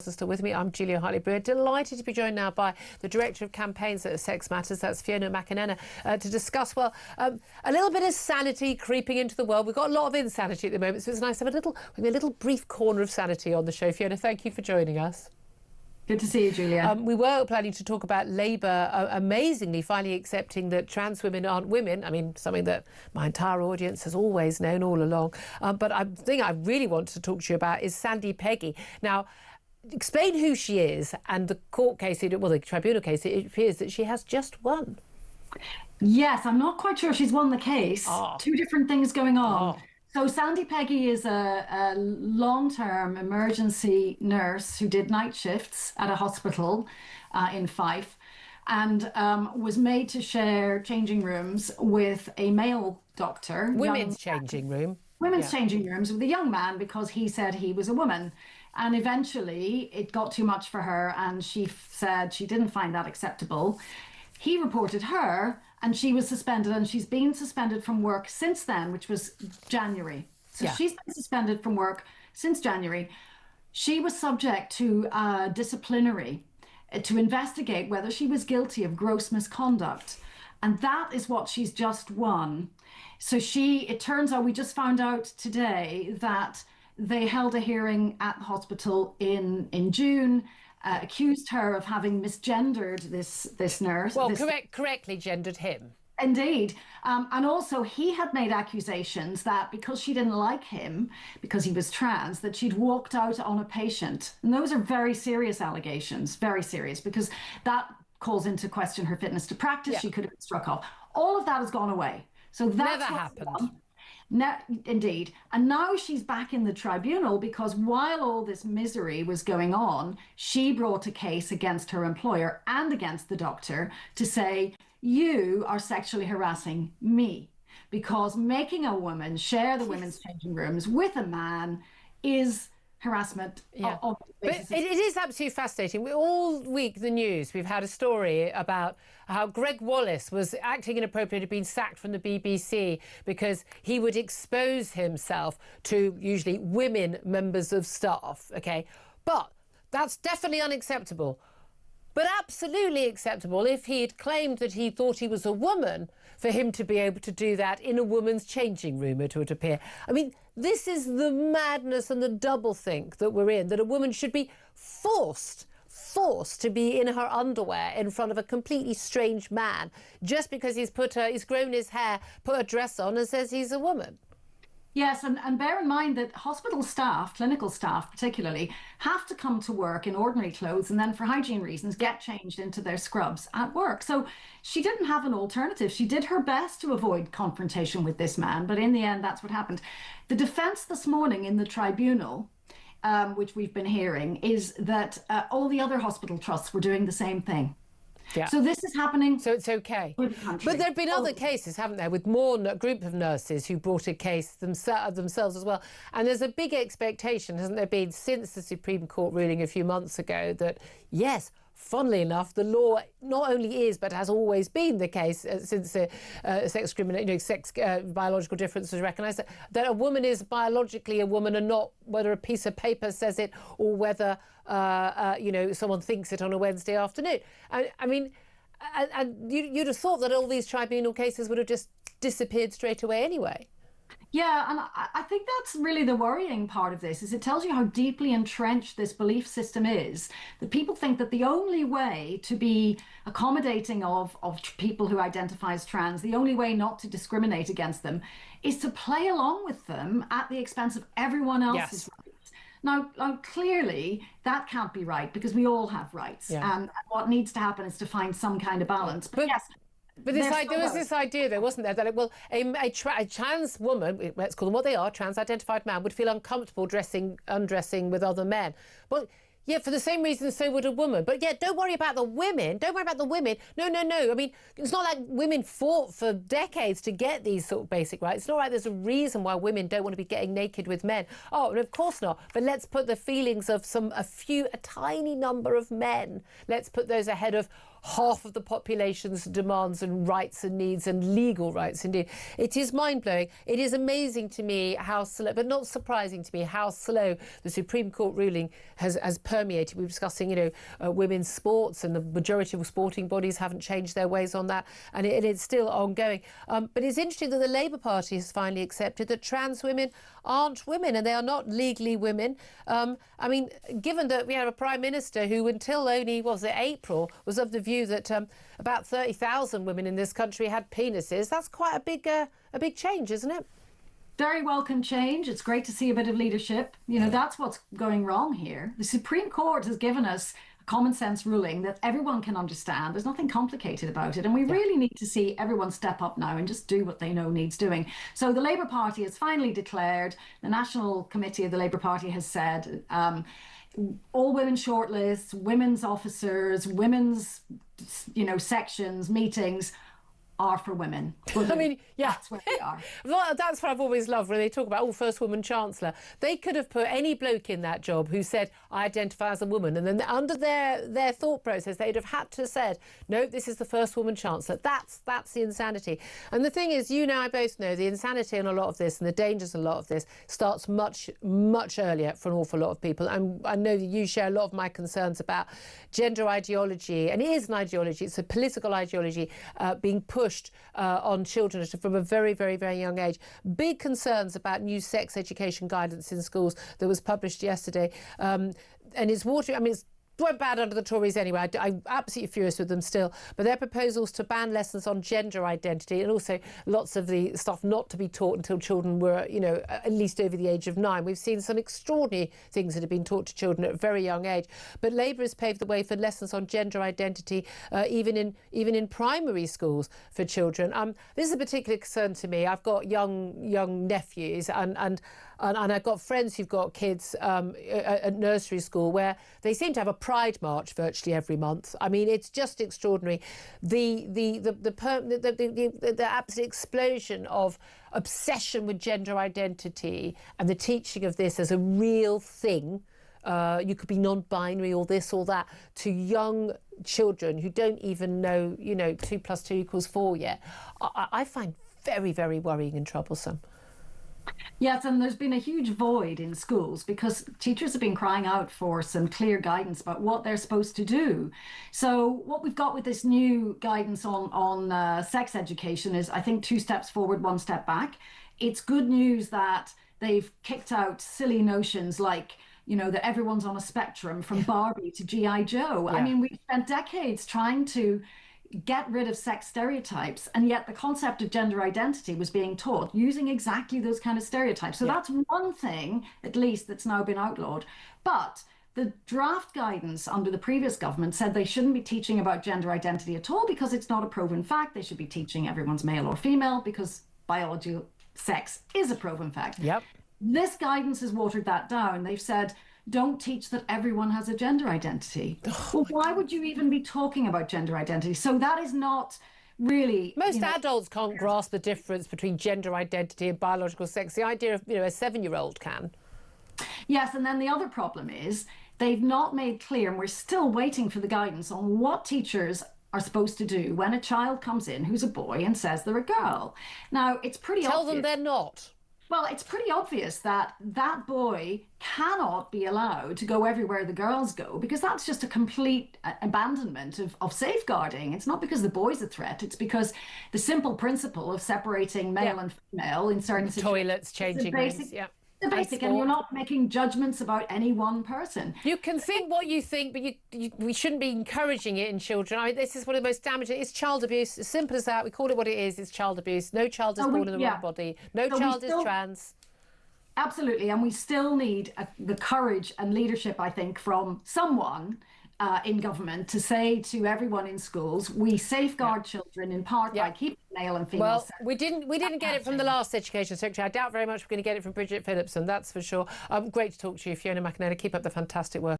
Still with me, I'm Julia Hartley-Brewer. Delighted to be joined now by the Director of Campaigns at Sex Matters, that's Fiona McInerney, to discuss, a little bit of sanity creeping into the world. We've got a lot of insanity at the moment, so it's nice to have a little brief corner of sanity on the show. Fiona, thank you for joining us. Good to see you, Julia. We were planning to talk about Labour amazingly finally accepting that trans women aren't women. I mean, something that my entire audience has always known all along. But the thing I really want to talk to you about is Sandie Peggie. Now, explain who she is and the court case, the tribunal case, it appears that she has just won. Yes, I'm not quite sure she's won the case. Two different things going on. So Sandie Peggie is a long-term emergency nurse who did night shifts at a hospital in Fife and was made to share changing rooms with a male doctor. Women's changing rooms with a young man because he said he was a woman. And eventually it got too much for her and she said she didn't find that acceptable. He reported her and she was suspended, and she's been suspended from work since then, which was January. So she's been suspended from work since January. She was subject to disciplinary to investigate whether she was guilty of gross misconduct. And that is what she's just won. So it turns out, we just found out today that they held a hearing at the hospital in June, accused her of having misgendered this nurse. Well, correctly gendered him. Indeed. And also he had made accusations that because she didn't like him, because he was trans, that she'd walked out on a patient. And those are very serious allegations, very serious, because that calls into question her fitness to practice. Yeah. She could have been struck off. All of that has gone away. So that's never happened. No, indeed. And now she's back in the tribunal because while all this misery was going on, she brought a case against her employer and against the doctor to say, you are sexually harassing me, because making a woman share the women's changing rooms with a man is harassment. Yeah. But it is absolutely fascinating. All week, the news, we've had a story about how Greg Wallace was acting inappropriately, had been sacked from the BBC because he would expose himself to usually women members of staff, okay? But that's definitely unacceptable. But absolutely acceptable if he had claimed that he thought he was a woman, for him to be able to do that in a woman's changing room, it would appear. I mean, this is the madness and the doublethink that we're in, that a woman should be forced to be in her underwear in front of a completely strange man just because he's grown his hair, put a dress on and says he's a woman. Yes, and bear in mind that hospital staff, clinical staff particularly, have to come to work in ordinary clothes and then for hygiene reasons get changed into their scrubs at work. So she didn't have an alternative. She did her best to avoid confrontation with this man, but in the end, that's what happened. The defense this morning in the tribunal, which we've been hearing, is that all the other hospital trusts were doing the same thing. Yeah. So this is happening. So it's okay. But there have been other cases, haven't there, with more group of nurses who brought a case themselves as well. And there's a big expectation, hasn't there been, since the Supreme Court ruling a few months ago that, yes, funnily enough, the law not only is, but has always been the case since biological difference was recognised, that a woman is biologically a woman and not whether a piece of paper says it or whether, someone thinks it on a Wednesday afternoon. I mean, you'd have thought that all these tribunal cases would have just disappeared straight away anyway. Yeah, and I think that's really the worrying part of this, is it tells you how deeply entrenched this belief system is, that people think that the only way to be accommodating of people who identify as trans, the only way not to discriminate against them, is to play along with them at the expense of everyone else's rights. Now, clearly, that can't be right, because we all have rights. Yeah. And what needs to happen is to find some kind of balance. But yes. But there was this idea, though, wasn't there, that a trans woman, let's call them what they are, trans-identified man, would feel uncomfortable undressing with other men. But yeah, for the same reason, so would a woman. But yeah, don't worry about the women. Don't worry about the women. No. I mean, it's not like women fought for decades to get these sort of basic rights. It's not like there's a reason why women don't want to be getting naked with men. Oh, of course not. But let's put the feelings of a tiny number of men, let's put those ahead of half of the population's demands and rights and needs, and legal rights indeed. It is mind-blowing. It is amazing to me how slow, but not surprising to me, how slow the Supreme Court ruling has permeated. We were discussing, women's sports, and the majority of sporting bodies haven't changed their ways on that, and it's still ongoing. But it's interesting that the Labour Party has finally accepted that trans women aren't women, and they are not legally women. I mean, given that we have a Prime Minister who, until only, April, was of the view that about 30,000 women in this country had penises, that's quite a big change, isn't it? Very welcome change. It's great to see a bit of leadership. That's what's going wrong here. The Supreme Court has given us a common sense ruling that everyone can understand. There's nothing complicated about it. And we really need to see everyone step up now and just do what they know needs doing. So the Labour Party has finally declared, the National Committee of the Labour Party has said, all women shortlists, women's officers, women's, sections, meetings are for women. I mean, yeah. That's where we are. Well, that's what I've always loved when they talk about, first woman chancellor. They could have put any bloke in that job who said, I identify as a woman. And then under their thought process, they'd have had to said, no, this is the first woman chancellor. That's the insanity. And the thing is, I both know the insanity in a lot of this, and the dangers in a lot of this starts much, much earlier for an awful lot of people. And I know that you share a lot of my concerns about gender ideology. And it is an ideology. It's a political ideology being pushed on children from a very, very, very young age. Big concerns about new sex education guidance in schools that was published yesterday. And it's it's went bad under the Tories anyway. I'm absolutely furious with them still. But their proposals to ban lessons on gender identity, and also lots of the stuff not to be taught until children were, at least over the age of 9. We've seen some extraordinary things that have been taught to children at a very young age. But Labour has paved the way for lessons on gender identity, even in primary schools for children. This is a particular concern to me. I've got young nephews, and I've got friends who've got kids at nursery school where they seem to have a Pride March virtually every month. I mean, it's just extraordinary. The absolute explosion of obsession with gender identity and the teaching of this as a real thing. You could be non-binary or this or that, to young children who don't even know, 2 + 2 = 4 yet. I find very, very worrying and troublesome. Yes, and there's been a huge void in schools because teachers have been crying out for some clear guidance about what they're supposed to do. So what we've got with this new guidance on sex education is, I think, 2 steps forward, 1 step back. It's good news that they've kicked out silly notions like, that everyone's on a spectrum from Barbie to G.I. Joe. Yeah. I mean, we've spent decades trying to get rid of sex stereotypes, and yet the concept of gender identity was being taught using exactly those kind of stereotypes. So that's one thing, at least, that's now been outlawed. But the draft guidance under the previous government said they shouldn't be teaching about gender identity at all because it's not a proven fact. They should be teaching everyone's male or female because biological sex is a proven fact. Yep. This guidance has watered that down. They've said, don't teach that everyone has a gender identity. Well, why would you even be talking about gender identity? So that is not really... Most adults can't grasp the difference between gender identity and biological sex. The idea of, a 7-year-old can. Yes, and then the other problem is they've not made clear, and we're still waiting for the guidance on what teachers are supposed to do when a child comes in who's a boy and says they're a girl. Now, it's pretty obvious. Tell them they're not. Well, it's pretty obvious that that boy cannot be allowed to go everywhere the girls go, because that's just a complete abandonment of safeguarding. It's not because the boy's a threat. It's because the simple principle of separating male and female in certain situations. Toilets, changing rooms, The basic, and you're not making judgments about any one person. You can think what you think, but we shouldn't be encouraging it in children. I mean, this is one of the most damaging. It's child abuse. As simple as that. We call it what it is. It's child abuse. No child is born in the wrong body. No child is trans. Absolutely. And we still need the courage and leadership, I think, from someone in government to say to everyone in schools, we safeguard children in part by keeping male and female. Well, we didn't get it from the last Education Secretary. I doubt very much we're going to get it from Bridget Phillipson, that's for sure. Great to talk to you, Fiona McInerney. Keep up the fantastic work.